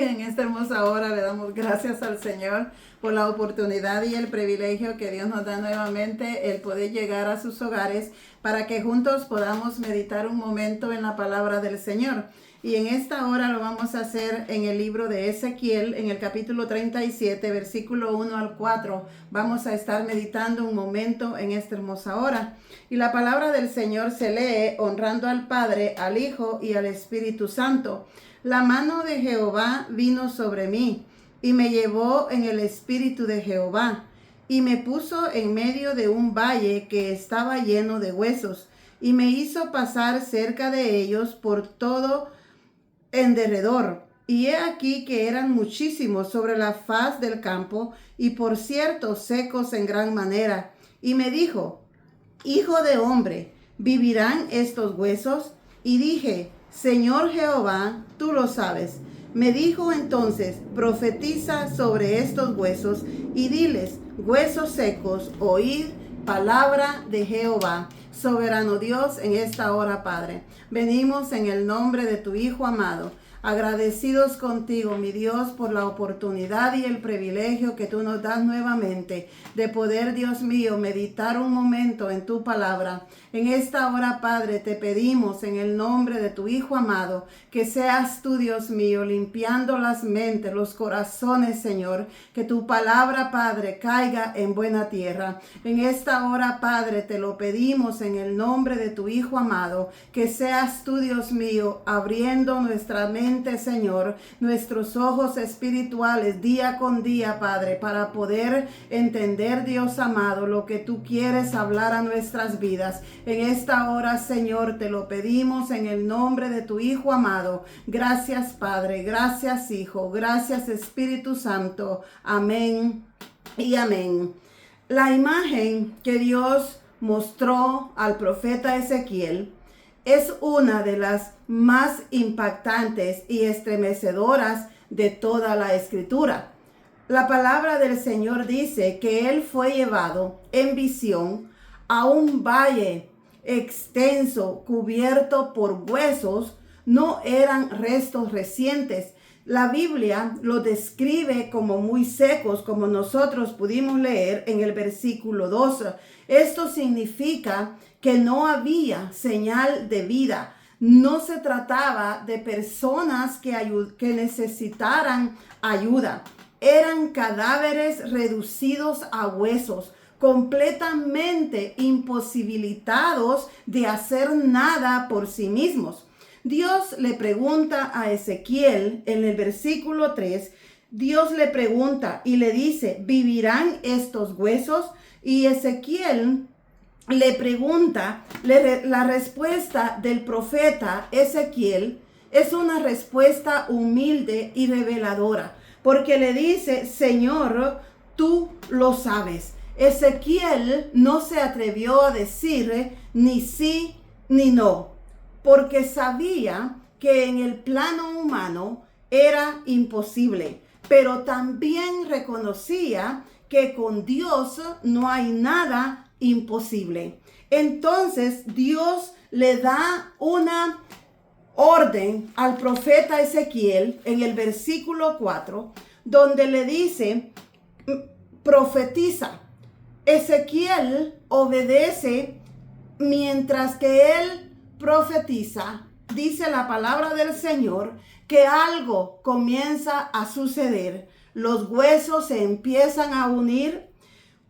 En esta hermosa hora le damos gracias al Señor por la oportunidad y el privilegio que Dios nos da nuevamente, el poder llegar a sus hogares para que juntos podamos meditar un momento en la palabra del Señor. Y en esta hora lo vamos a hacer en el libro de Ezequiel, en el capítulo 37, versículo 1 al 4. Vamos a estar meditando un momento en esta hermosa hora. Y la palabra del Señor se lee honrando al Padre, al Hijo y al Espíritu Santo. La mano de Jehová vino sobre mí, y me llevó en el espíritu de Jehová, y me puso en medio de un valle que estaba lleno de huesos, y me hizo pasar cerca de ellos por todo en derredor. Y he aquí que eran muchísimos sobre la faz del campo, y por cierto secos en gran manera. Y me dijo: Hijo de hombre, ¿vivirán estos huesos? Y dije: Señor Jehová, tú lo sabes. Me dijo entonces: profetiza sobre estos huesos y diles: huesos secos, oíd palabra de Jehová. Soberano Dios, en esta hora, Padre, venimos en el nombre de tu Hijo amado, agradecidos contigo, mi Dios, por la oportunidad y el privilegio que tú nos das nuevamente de poder, Dios mío, meditar un momento en tu palabra. En esta hora, Padre, te pedimos en el nombre de tu Hijo amado, que seas tú, Dios mío, limpiando las mentes, los corazones, Señor, que tu palabra, Padre, caiga en buena tierra. En esta hora, Padre, te lo pedimos en el nombre de tu Hijo amado, que seas tú, Dios mío, abriendo nuestra mente, Señor, nuestros ojos espirituales día con día, Padre, para poder entender, Dios amado, lo que tú quieres hablar a nuestras vidas. En esta hora, Señor, te lo pedimos en el nombre de tu Hijo amado. Gracias, Padre, gracias, Hijo, gracias, Espíritu Santo. Amén y amén. La imagen que Dios mostró al profeta Ezequiel es una de las más impactantes y estremecedoras de toda la Escritura. La palabra del Señor dice que Él fue llevado en visión a un valle extenso, cubierto por huesos. No eran restos recientes. La Biblia lo describe como muy secos, como nosotros pudimos leer en el versículo 2. Esto significa que no había señal de vida. No se trataba de personas que necesitaran ayuda. Eran cadáveres reducidos a huesos, completamente imposibilitados de hacer nada por sí mismos. Dios le pregunta a Ezequiel en el versículo 3, Dios le pregunta y le dice: ¿vivirán estos huesos? Y Ezequiel le pregunta, la respuesta del profeta Ezequiel es una respuesta humilde y reveladora, porque le dice: Señor, tú lo sabes. Ezequiel no se atrevió a decir ni sí ni no, porque sabía que en el plano humano era imposible, pero también reconocía que con Dios no hay nada imposible. Entonces Dios le da una orden al profeta Ezequiel en el versículo 4, donde le dice: profetiza. Ezequiel obedece mientras que él profetiza. Dice la palabra del Señor que algo comienza a suceder. Los huesos se empiezan a unir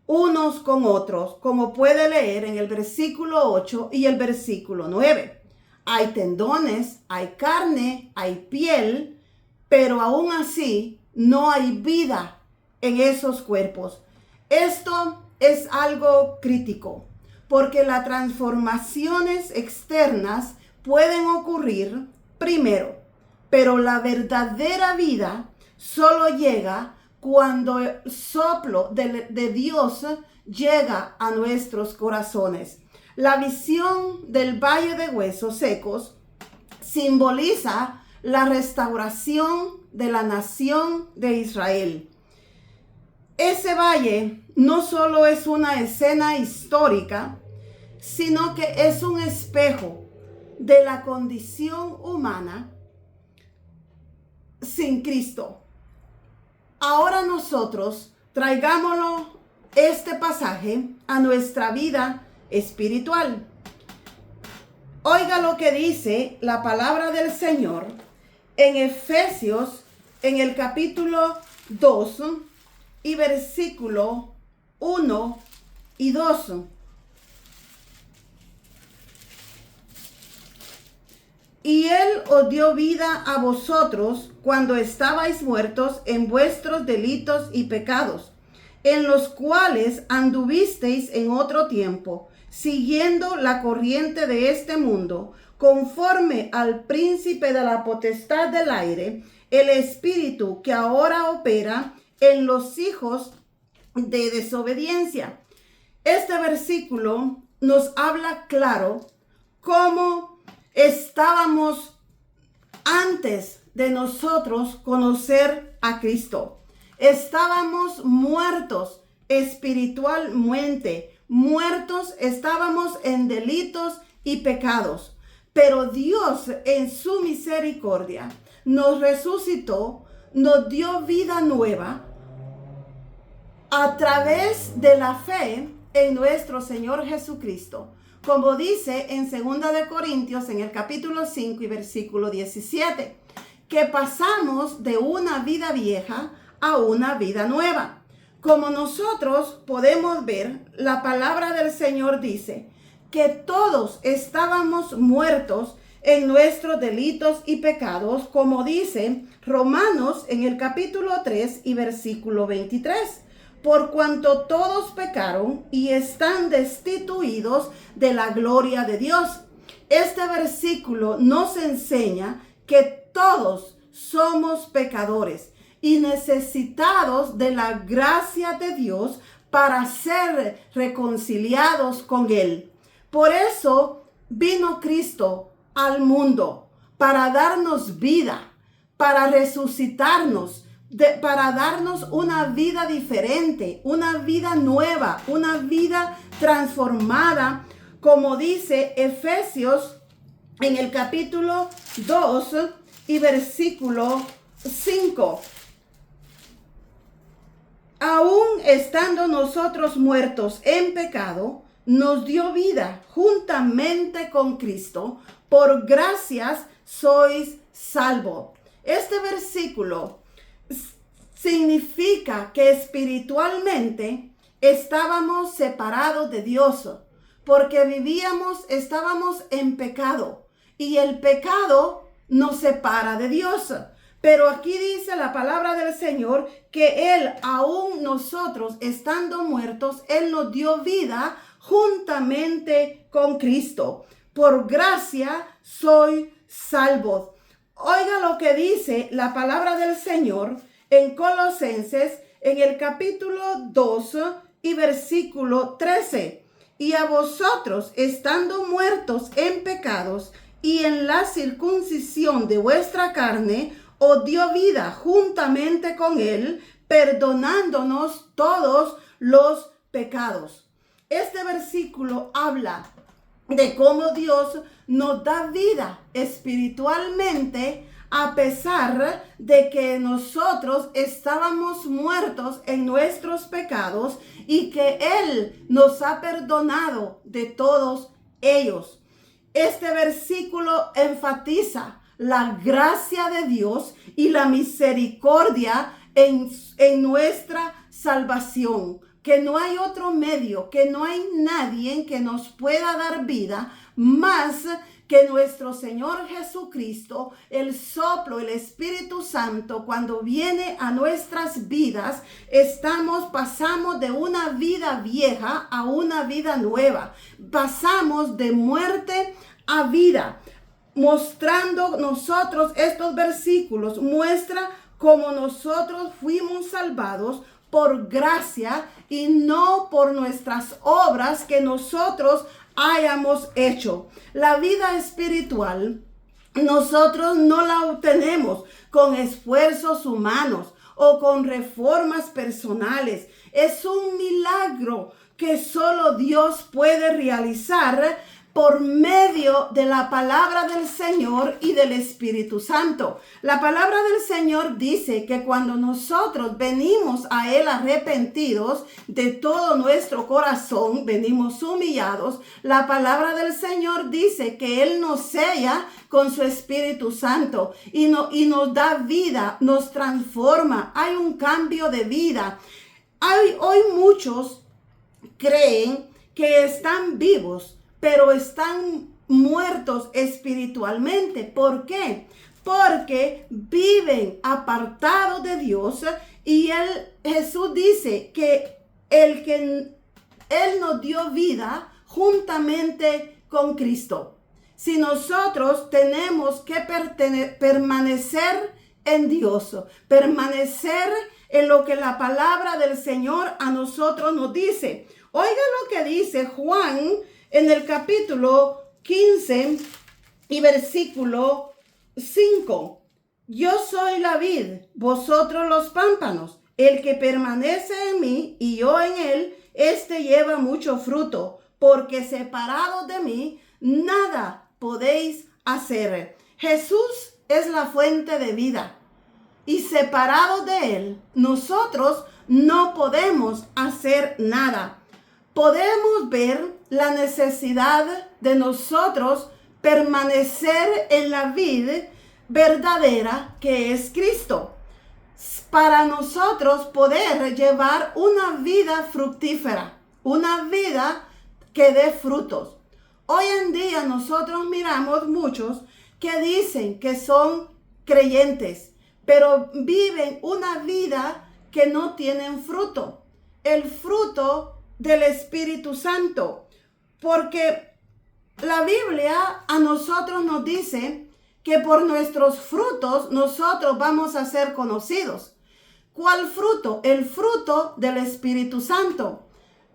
unos con otros, como puede leer en el versículo 8 y el versículo 9. Hay tendones, hay carne, hay piel, pero aún así no hay vida en esos cuerpos. Esto es algo crítico, porque las transformaciones externas pueden ocurrir primero, pero la verdadera vida solo llega cuando el soplo de Dios llega a nuestros corazones. La visión del valle de huesos secos simboliza la restauración de la nación de Israel. Ese valle no solo es una escena histórica, sino que es un espejo de la condición humana sin Cristo. Ahora nosotros traigámoslo este pasaje a nuestra vida espiritual. Oiga lo que dice la palabra del Señor en Efesios, en el capítulo 2 y versículo 1 y 2. Y Él os dio vida a vosotros cuando estabais muertos en vuestros delitos y pecados, en los cuales anduvisteis en otro tiempo, siguiendo la corriente de este mundo, conforme al príncipe de la potestad del aire, el espíritu que ahora opera en los hijos de desobediencia. Este versículo nos habla claro cómo estábamos antes de nosotros conocer a Cristo. Estábamos muertos espiritualmente, muertos, estábamos en delitos y pecados. Pero Dios en su misericordia nos resucitó, nos dio vida nueva a través de la fe en nuestro Señor Jesucristo. Como dice en 2 de Corintios, en el capítulo 5 y versículo 17, que pasamos de una vida vieja a una vida nueva. Como nosotros podemos ver, la palabra del Señor dice que todos estábamos muertos en nuestros delitos y pecados, como dice Romanos en el capítulo 3 y versículo 23. Por cuanto todos pecaron y están destituidos de la gloria de Dios. Este versículo nos enseña que todos somos pecadores y necesitados de la gracia de Dios para ser reconciliados con Él. Por eso vino Cristo al mundo, para darnos vida, para resucitarnos, para darnos una vida diferente, una vida nueva, una vida transformada, como dice Efesios en el capítulo 2 y versículo 5. Aún estando nosotros muertos en pecado, nos dio vida juntamente con Cristo. Por gracias sois salvos. Este versículo significa que espiritualmente estábamos separados de Dios, porque estábamos en pecado, y el pecado nos separa de Dios. Pero aquí dice la palabra del Señor que Él, aún nosotros estando muertos, Él nos dio vida juntamente con Cristo. Por gracia soy salvo. Oiga lo que dice la palabra del Señor en Colosenses, en el capítulo 2 y versículo 13. Y a vosotros, estando muertos en pecados y en la circuncisión de vuestra carne, os dio vida juntamente con Él, perdonándonos todos los pecados. Este versículo habla de cómo Dios nos da vida espiritualmente, a pesar de que nosotros estábamos muertos en nuestros pecados y que Él nos ha perdonado de todos ellos. Este versículo enfatiza la gracia de Dios y la misericordia en nuestra salvación. Que no hay otro medio, que no hay nadie que nos pueda dar vida más que nuestro Señor Jesucristo. El soplo, el Espíritu Santo, cuando viene a nuestras vidas, pasamos de una vida vieja a una vida nueva. Pasamos de muerte a vida. Mostrando nosotros, estos versículos muestra cómo nosotros fuimos salvados por gracia y no por nuestras obras que nosotros hayamos hecho. La vida espiritual nosotros no la obtenemos con esfuerzos humanos o con reformas personales. Es un milagro que solo Dios puede realizar por medio de la palabra del Señor y del Espíritu Santo. La palabra del Señor dice que cuando nosotros venimos a Él arrepentidos de todo nuestro corazón, venimos humillados, la palabra del Señor dice que Él nos sella con su Espíritu Santo y nos da vida, nos transforma. Hay un cambio de vida. Hoy muchos creen que están vivos, pero están muertos espiritualmente. ¿Por qué? Porque viven apartados de Dios y Jesús dice que Él nos dio vida juntamente con Cristo. Si nosotros tenemos que permanecer en Dios, permanecer en lo que la palabra del Señor a nosotros nos dice. Oiga lo que dice Juan en el capítulo 15 y versículo 5. Yo soy la vid, vosotros los pámpanos. El que permanece en mí y yo en él, éste lleva mucho fruto, porque separados de mí, nada podéis hacer. Jesús es la fuente de vida y separados de él, nosotros no podemos hacer nada. Podemos ver la necesidad de nosotros permanecer en la vid verdadera que es Cristo, para nosotros poder llevar una vida fructífera, una vida que dé frutos. Hoy en día nosotros miramos muchos que dicen que son creyentes, pero viven una vida que no tienen fruto. El fruto del Espíritu Santo, porque la Biblia a nosotros nos dice que por nuestros frutos nosotros vamos a ser conocidos. ¿Cuál fruto? El fruto del Espíritu Santo.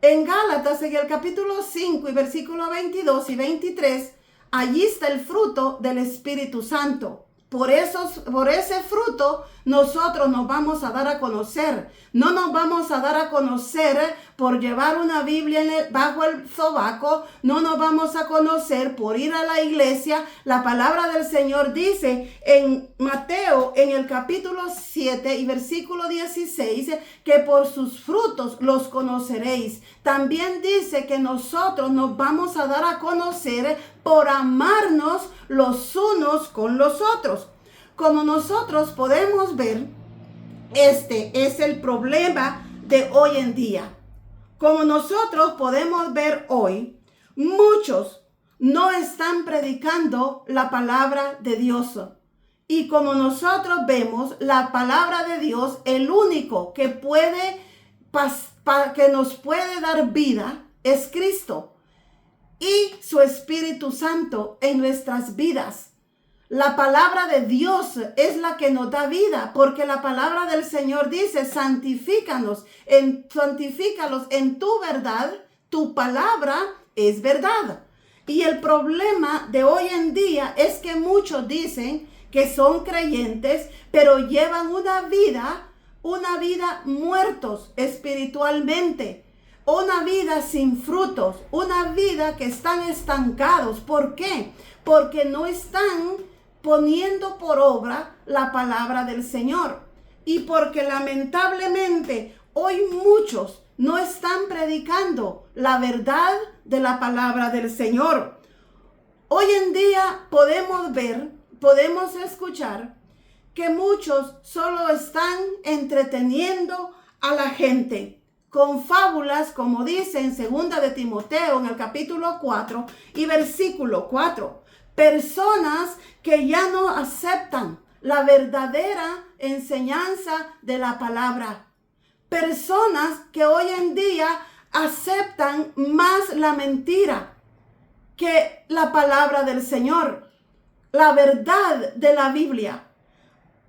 En Gálatas, en el capítulo 5 y versículo 22 y 23, allí está el fruto del Espíritu Santo. Por ese fruto nosotros nos vamos a dar a conocer. No nos vamos a dar a conocer por llevar una Biblia bajo el sobaco. No nos vamos a conocer por ir a la iglesia. La palabra del Señor dice en Mateo, en el capítulo 7 y versículo 16, que por sus frutos los conoceréis. También dice que nosotros nos vamos a dar a conocer por amarnos los unos con los otros. Como nosotros podemos ver, este es el problema de hoy en día. Como nosotros podemos ver hoy, muchos no están predicando la palabra de Dios. Y como nosotros vemos, la palabra de Dios, el único que que nos puede dar vida es Cristo y su Espíritu Santo en nuestras vidas. La palabra de Dios es la que nos da vida, porque la palabra del Señor dice, santifícalos en tu verdad, tu palabra es verdad. Y el problema de hoy en día es que muchos dicen que son creyentes, pero llevan una vida muertos espiritualmente. Una vida sin frutos, una vida que están estancados. ¿Por qué? Porque no están poniendo por obra la palabra del Señor. Y porque lamentablemente hoy muchos no están predicando la verdad de la palabra del Señor. Hoy en día podemos escuchar que muchos solo están entreteniendo a la gente con fábulas, como dice en 2 de Timoteo, en el capítulo 4 y versículo 4. Personas que ya no aceptan la verdadera enseñanza de la palabra. Personas que hoy en día aceptan más la mentira que la palabra del Señor, la verdad de la Biblia.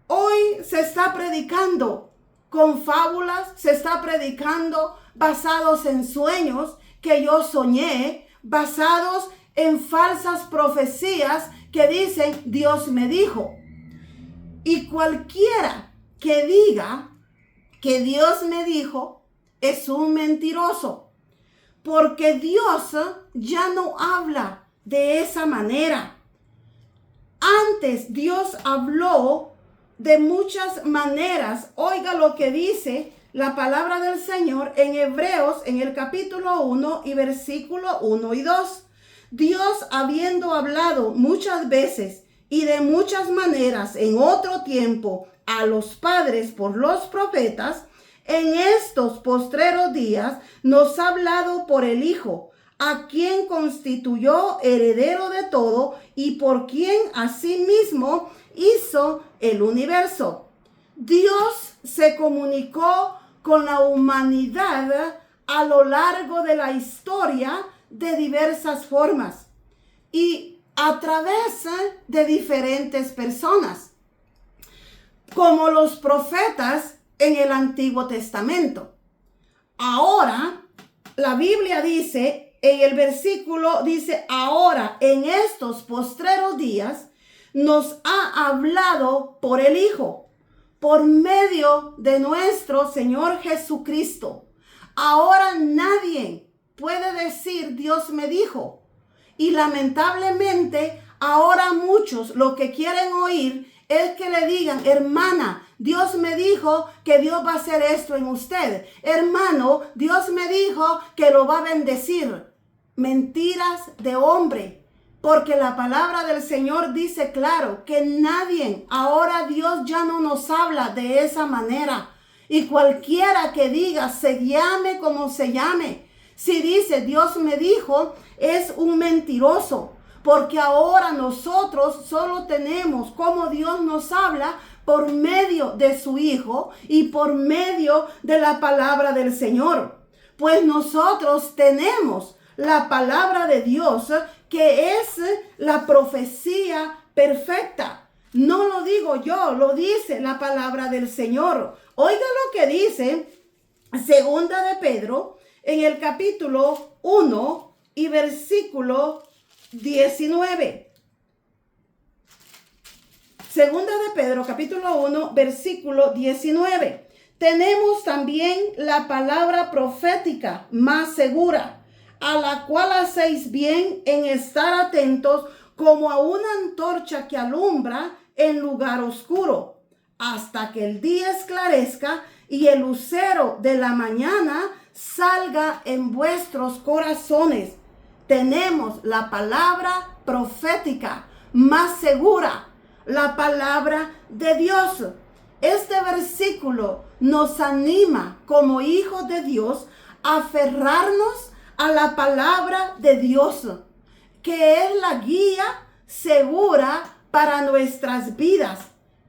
Hoy se está predicando con fábulas, se está predicando basados en sueños que yo soñé, basados en falsas profecías que dicen Dios me dijo. Y cualquiera que diga que Dios me dijo es un mentiroso, porque Dios ya no habla de esa manera. Antes Dios habló de muchas maneras. Oiga lo que dice la palabra del Señor en Hebreos, en el capítulo 1 y versículo 1 y 2. Dios, habiendo hablado muchas veces y de muchas maneras en otro tiempo a los padres por los profetas, en estos postreros días nos ha hablado por el Hijo, a quien constituyó heredero de todo y por quien asimismo hizo el universo. Dios se comunicó con la humanidad a lo largo de la historia de diversas formas y a través de diferentes personas, como los profetas en el Antiguo Testamento. Ahora, la Biblia dice, en el versículo dice, ahora en estos postreros días nos ha hablado por el Hijo, por medio de nuestro Señor Jesucristo. Ahora nadie puede decir Dios me dijo. Y lamentablemente ahora muchos lo que quieren oír es que le digan, hermana, Dios me dijo que Dios va a hacer esto en usted. Hermano, Dios me dijo que lo va a bendecir. Mentiras de hombre. Porque la palabra del Señor dice claro que nadie, ahora Dios ya no nos habla de esa manera. Y cualquiera que diga, se llame como se llame, si dice Dios me dijo, es un mentiroso. Porque ahora nosotros solo tenemos como Dios nos habla por medio de su Hijo y por medio de la palabra del Señor. Pues nosotros tenemos la palabra de Dios, que es la profecía perfecta. No lo digo yo, lo dice la palabra del Señor. Oiga lo que dice Segunda de Pedro en el capítulo 1 y versículo 19. Segunda de Pedro, capítulo 1, versículo 19. Tenemos también la palabra profética más segura, a la cual hacéis bien en estar atentos como a una antorcha que alumbra en lugar oscuro, hasta que el día esclarezca y el lucero de la mañana salga en vuestros corazones. Tenemos la palabra profética más segura, la palabra de Dios. Este versículo nos anima como hijos de Dios a aferrarnos a la palabra de Dios, que es la guía segura para nuestras vidas,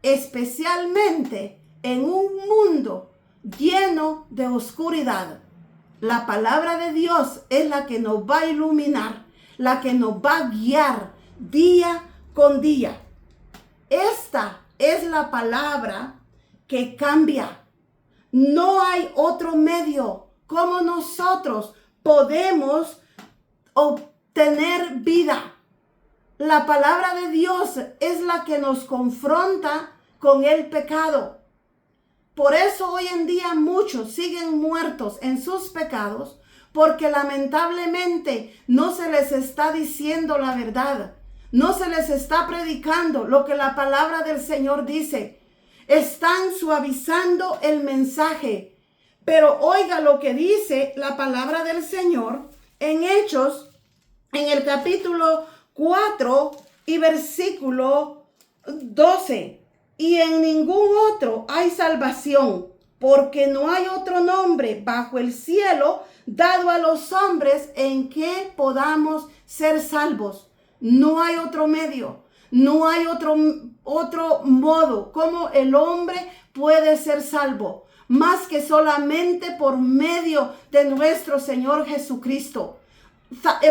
especialmente en un mundo lleno de oscuridad. La palabra de Dios es la que nos va a iluminar, la que nos va a guiar día con día. Esta es la palabra que cambia. No hay otro medio como nosotros podemos obtener vida. La palabra de Dios es la que nos confronta con el pecado. Por eso hoy en día muchos siguen muertos en sus pecados, porque lamentablemente no se les está diciendo la verdad. No se les está predicando lo que la palabra del Señor dice. Están suavizando el mensaje. Pero oiga lo que dice la palabra del Señor en Hechos, en el capítulo 4 y versículo 12. Y en ningún otro hay salvación, porque no hay otro nombre bajo el cielo dado a los hombres en que podamos ser salvos. No hay otro medio, no hay otro modo como el hombre puede ser salvo, más que solamente por medio de nuestro Señor Jesucristo,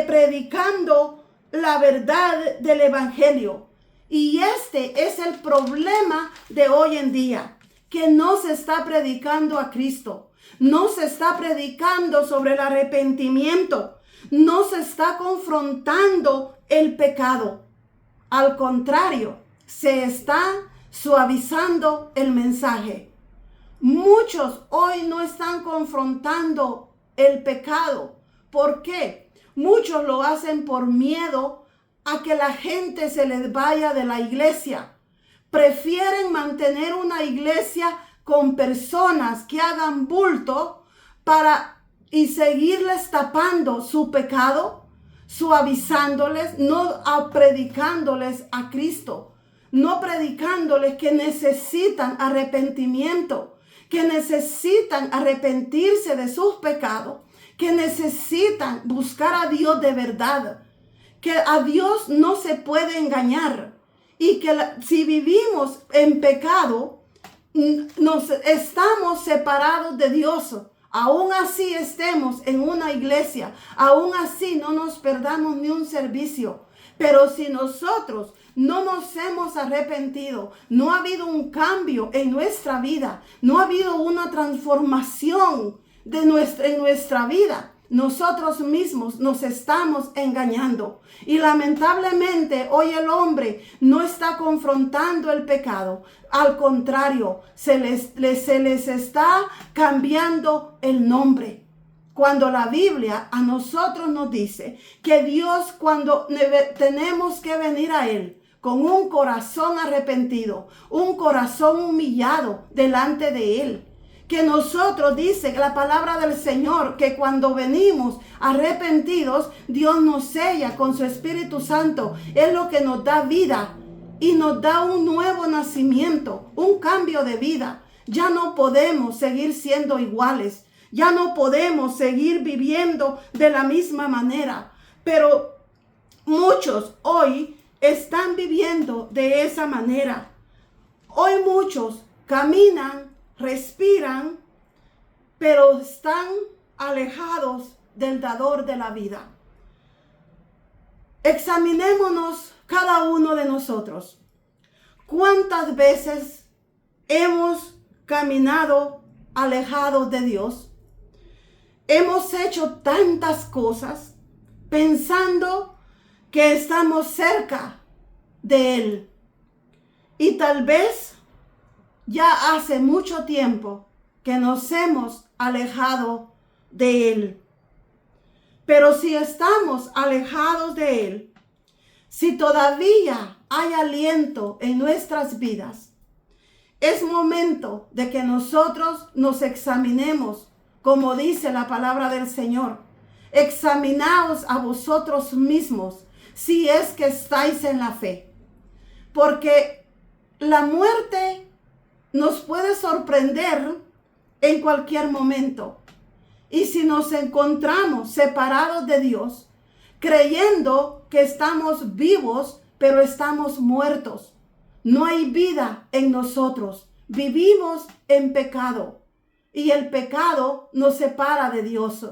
predicando la verdad del Evangelio. Y este es el problema de hoy en día, que no se está predicando a Cristo, no se está predicando sobre el arrepentimiento, no se está confrontando el pecado. Al contrario, se está suavizando el mensaje. Muchos hoy no están confrontando el pecado. ¿Por qué? Muchos lo hacen por miedo a que la gente se les vaya de la iglesia. Prefieren mantener una iglesia con personas que hagan bulto y seguirles tapando su pecado, suavizándoles, no predicándoles a Cristo, no predicándoles que necesitan arrepentimiento, que necesitan arrepentirse de sus pecados, que necesitan buscar a Dios de verdad, que a Dios no se puede engañar y que si vivimos en pecado, nos estamos separados de Dios. Aún así estemos en una iglesia, aún así no nos perdamos ni un servicio. Pero si nosotros no nos hemos arrepentido, no ha habido un cambio en nuestra vida, no ha habido una transformación en nuestra vida, nosotros mismos nos estamos engañando. Y lamentablemente hoy el hombre no está confrontando el pecado. Al contrario, se les está cambiando el nombre. Cuando la Biblia a nosotros nos dice que Dios, cuando tenemos que venir a Él con un corazón arrepentido, un corazón humillado delante de Él, que nosotros, dice la palabra del Señor, que cuando venimos arrepentidos, Dios nos sella con su Espíritu Santo. Es lo que nos da vida y nos da un nuevo nacimiento, un cambio de vida. Ya no podemos seguir siendo iguales, ya no podemos seguir viviendo de la misma manera. Pero muchos hoy están viviendo de esa manera. Hoy muchos caminan, respiran, pero están alejados del dador de la vida. Examinémonos cada uno de nosotros. ¿Cuántas veces hemos caminado alejados de Dios? Hemos hecho tantas cosas pensando que estamos cerca de Él. Y tal vez ya hace mucho tiempo que nos hemos alejado de Él. Pero si estamos alejados de Él, si todavía hay aliento en nuestras vidas, es momento de que nosotros nos examinemos, como dice la palabra del Señor. Examinaos a vosotros mismos si es que estáis en la fe. Porque la muerte nos puede sorprender en cualquier momento. Y si nos encontramos separados de Dios, creyendo que estamos vivos, pero estamos muertos, no hay vida en nosotros. Vivimos en pecado y el pecado nos separa de Dios.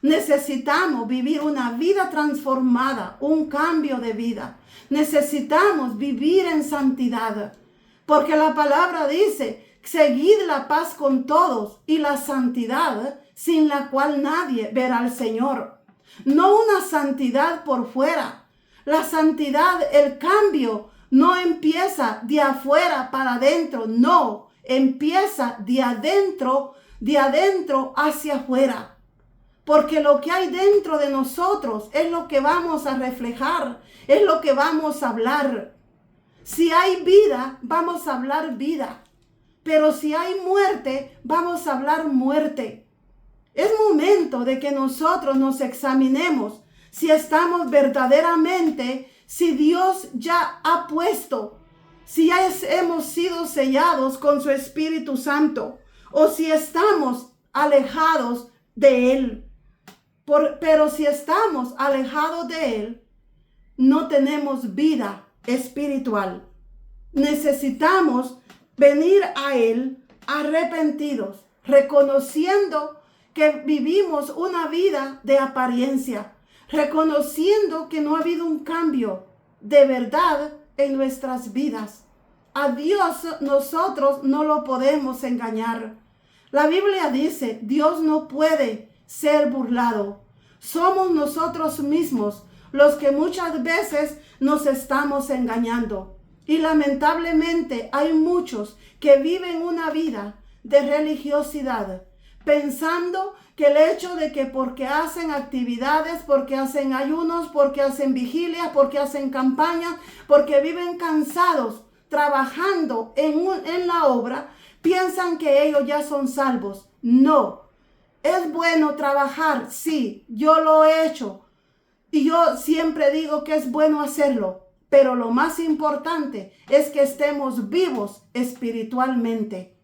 Necesitamos vivir una vida transformada, un cambio de vida. Necesitamos vivir en santidad. Porque la palabra dice, seguid la paz con todos y la santidad sin la cual nadie verá al Señor. No una santidad por fuera. La santidad, el cambio, no empieza de afuera para adentro. No, empieza de adentro hacia afuera. Porque lo que hay dentro de nosotros es lo que vamos a reflejar, es lo que vamos a hablar. Si hay vida, vamos a hablar vida. Pero si hay muerte, vamos a hablar muerte. Es momento de que nosotros nos examinemos si estamos verdaderamente, si Dios ya ha puesto, si ya hemos sido sellados con su Espíritu Santo, o si estamos alejados de Él. Pero si estamos alejados de Él, no tenemos vida espiritual. Necesitamos venir a Él arrepentidos, reconociendo que vivimos una vida de apariencia, reconociendo que no ha habido un cambio de verdad en nuestras vidas. A Dios nosotros no lo podemos engañar. La Biblia dice, Dios no puede ser burlado. Somos nosotros mismos los que muchas veces nos estamos engañando. Y lamentablemente hay muchos que viven una vida de religiosidad, pensando que el hecho de que porque hacen actividades, porque hacen ayunos, porque hacen vigilias, porque hacen campañas, porque viven cansados trabajando en la obra, piensan que ellos ya son salvos. No, es bueno trabajar, sí, yo lo he hecho y yo siempre digo que es bueno hacerlo, pero lo más importante es que estemos vivos espiritualmente,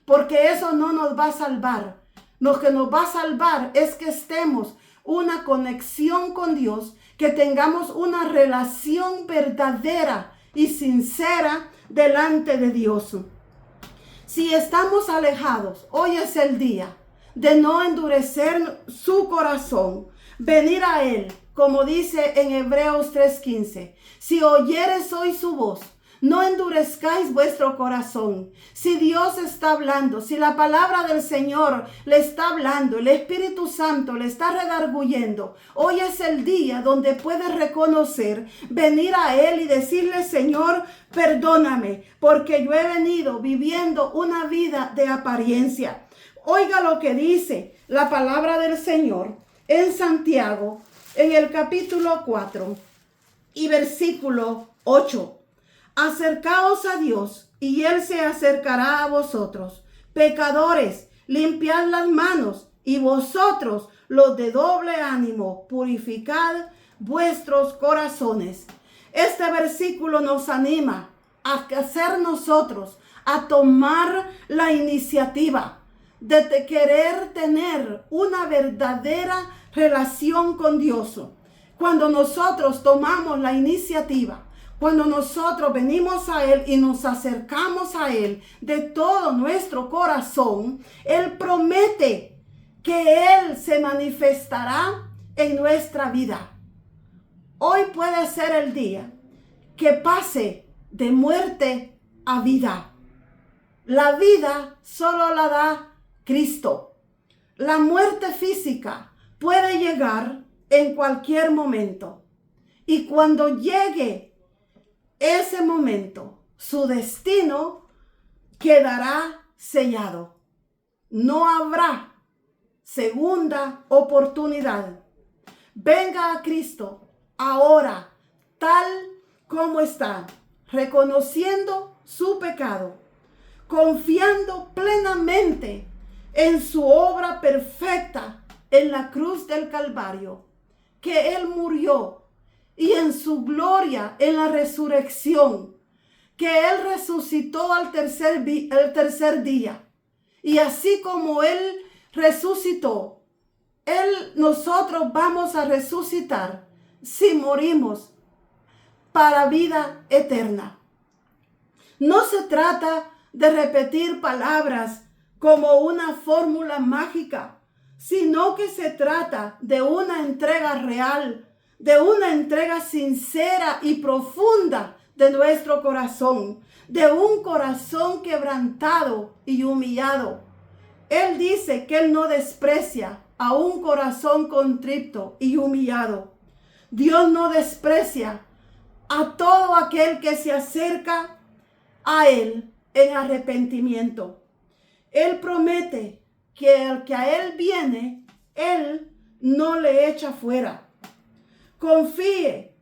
porque eso no nos va a salvar. Lo que nos va a salvar es que estemos una conexión con Dios, que tengamos una relación verdadera y sincera delante de Dios. Si estamos alejados, hoy es el día de no endurecer su corazón, venir a Él, como dice en Hebreos 3:15. Si oyeres hoy su voz, no endurezcáis vuestro corazón. Si Dios está hablando, si la palabra del Señor le está hablando, el Espíritu Santo le está redarguyendo, hoy es el día donde puedes reconocer, venir a Él y decirle: Señor, perdóname, porque yo he venido viviendo una vida de apariencia. Oiga lo que dice la palabra del Señor en Santiago, en el capítulo 4 y versículo 8. Acercaos a Dios y Él se acercará a vosotros. Pecadores, limpiad las manos, y vosotros, los de doble ánimo, purificad vuestros corazones. Este versículo nos anima a hacer nosotros, a tomar la iniciativa de querer tener una verdadera relación con Dios. Cuando nosotros tomamos la iniciativa, cuando nosotros venimos a Él y nos acercamos a Él de todo nuestro corazón, Él promete que Él se manifestará en nuestra vida. Hoy puede ser el día que pase de muerte a vida. La vida solo la da Cristo. La muerte física puede llegar en cualquier momento. Y cuando llegue ese momento, su destino quedará sellado. No habrá segunda oportunidad. Venga a Cristo ahora, tal como está, reconociendo su pecado, confiando plenamente en su obra perfecta en la cruz del Calvario, que Él murió, y en su gloria, en la resurrección, que Él resucitó al tercer día. Y así como Él resucitó, nosotros vamos a resucitar si morimos para vida eterna. No se trata de repetir palabras como una fórmula mágica, sino que se trata de una entrega real, de una entrega sincera y profunda de nuestro corazón, de un corazón quebrantado y humillado. Él dice que Él no desprecia a un corazón contrito y humillado. Dios no desprecia a todo aquel que se acerca a Él en arrepentimiento. Él promete que el que a Él viene, Él no le echa fuera. Confíe,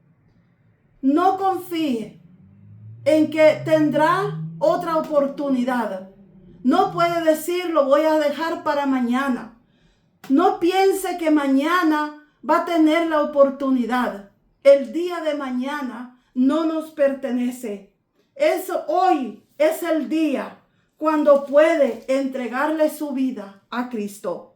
no confíe en que tendrá otra oportunidad. No puede decir: lo voy a dejar para mañana. No piense que mañana va a tener la oportunidad. El día de mañana no nos pertenece. Hoy es el día cuando puede entregarle su vida a Cristo.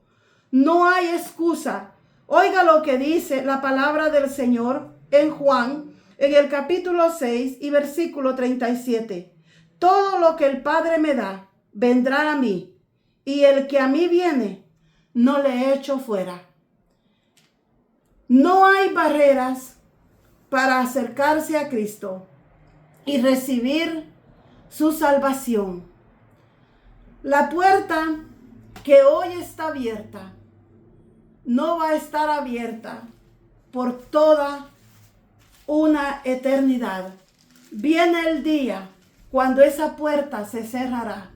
No hay excusa. Oiga lo que dice la palabra del Señor en Juan, en el capítulo 6 y versículo 37. Todo lo que el Padre me da, vendrá a mí, y el que a mí viene, no le echo fuera. No hay barreras para acercarse a Cristo y recibir su salvación. La puerta que hoy está abierta no va a estar abierta por toda una eternidad. Viene el día cuando esa puerta se cerrará.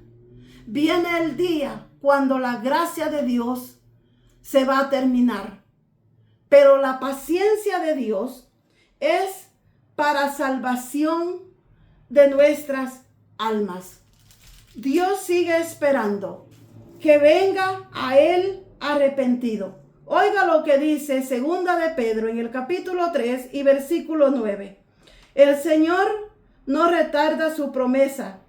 Viene el día cuando la gracia de Dios se va a terminar. Pero la paciencia de Dios es para salvación de nuestras almas. Dios sigue esperando que venga a Él arrepentido. Oiga lo que dice segunda de Pedro en el capítulo 3 y versículo 9. El Señor no retarda su promesa,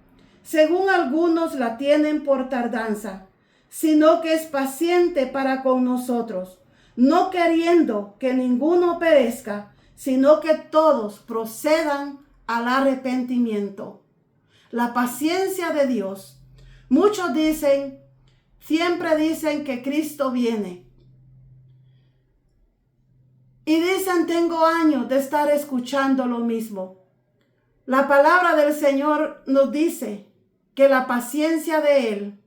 según algunos la tienen por tardanza, sino que es paciente para con nosotros, no queriendo que ninguno perezca, sino que todos procedan al arrepentimiento. La paciencia de Dios. Muchos dicen, siempre dicen que Cristo viene. Y dicen, tengo años de estar escuchando lo mismo. La palabra del Señor nos dice que la paciencia de Él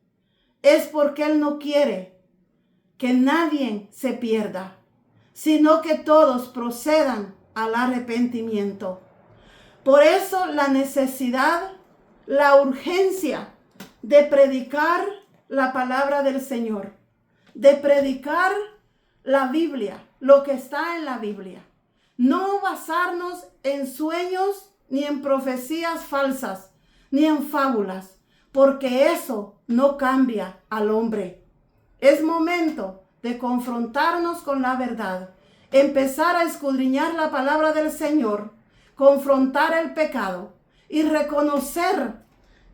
es porque Él no quiere que nadie se pierda, sino que todos procedan al arrepentimiento. Por eso la necesidad, la urgencia de predicar la palabra del Señor, de predicar la Biblia, lo que está en la Biblia. No basarnos en sueños ni en profecías falsas, ni en fábulas, porque eso no cambia al hombre. Es momento de confrontarnos con la verdad, empezar a escudriñar la palabra del Señor, confrontar el pecado y reconocer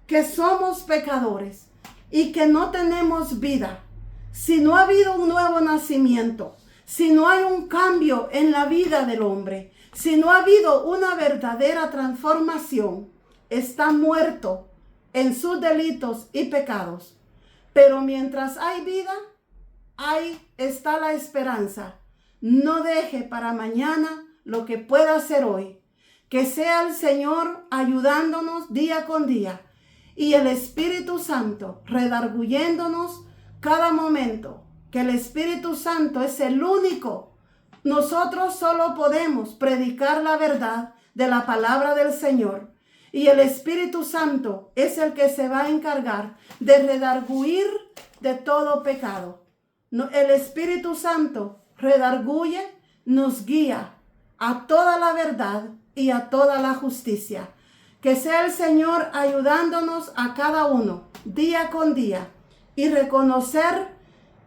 que somos pecadores y que no tenemos vida. Si no ha habido un nuevo nacimiento, si no hay un cambio en la vida del hombre, si no ha habido una verdadera transformación, está muerto en sus delitos y pecados. Pero mientras hay vida, ahí está la esperanza. No deje para mañana lo que pueda hacer hoy. Que sea el Señor ayudándonos día con día y el Espíritu Santo redarguyéndonos cada momento. Que el Espíritu Santo es el único. Nosotros solo podemos predicar la verdad de la palabra del Señor. Y el Espíritu Santo es el que se va a encargar de redarguir de todo pecado. El Espíritu Santo redarguye, nos guía a toda la verdad y a toda la justicia. Que sea el Señor ayudándonos a cada uno día con día y reconocer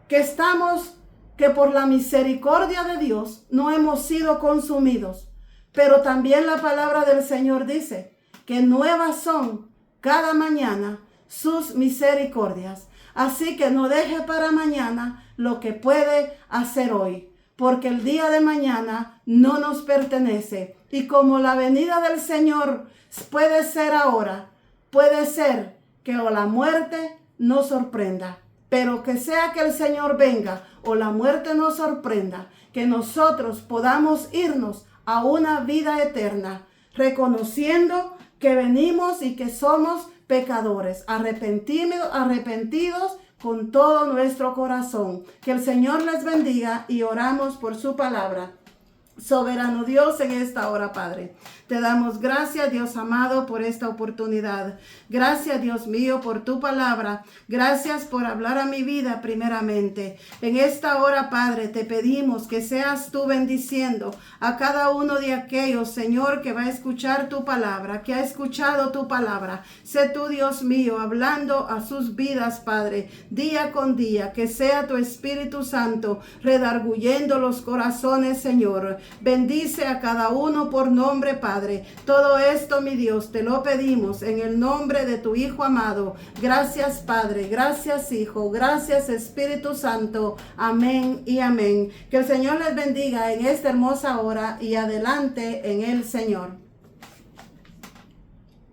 que por la misericordia de Dios no hemos sido consumidos. Pero también la palabra del Señor dice que nuevas son cada mañana sus misericordias. Así que no deje para mañana lo que puede hacer hoy, porque el día de mañana no nos pertenece. Y como la venida del Señor puede ser ahora, puede ser que o la muerte nos sorprenda. Pero que sea que el Señor venga o la muerte nos sorprenda, que nosotros podamos irnos a una vida eterna, reconociendo que venimos y que somos pecadores, arrepentidos con todo nuestro corazón. Que el Señor les bendiga y oramos por su palabra. Soberano Dios, en esta hora, Padre, te damos gracias, Dios amado, por esta oportunidad. Gracias, Dios mío, por tu palabra. Gracias por hablar a mi vida primeramente. En esta hora, Padre, te pedimos que seas tú bendiciendo a cada uno de aquellos, Señor, que va a escuchar tu palabra, que ha escuchado tu palabra. Sé tú, Dios mío, hablando a sus vidas, Padre, día con día. Que sea tu Espíritu Santo redarguyendo los corazones, Señor. Bendice a cada uno por nombre, Padre. Todo esto, mi Dios, te lo pedimos en el nombre de tu Hijo amado. Gracias, Padre. Gracias, Hijo. Gracias, Espíritu Santo. Amén y amén. Que el Señor les bendiga en esta hermosa hora y adelante en el Señor.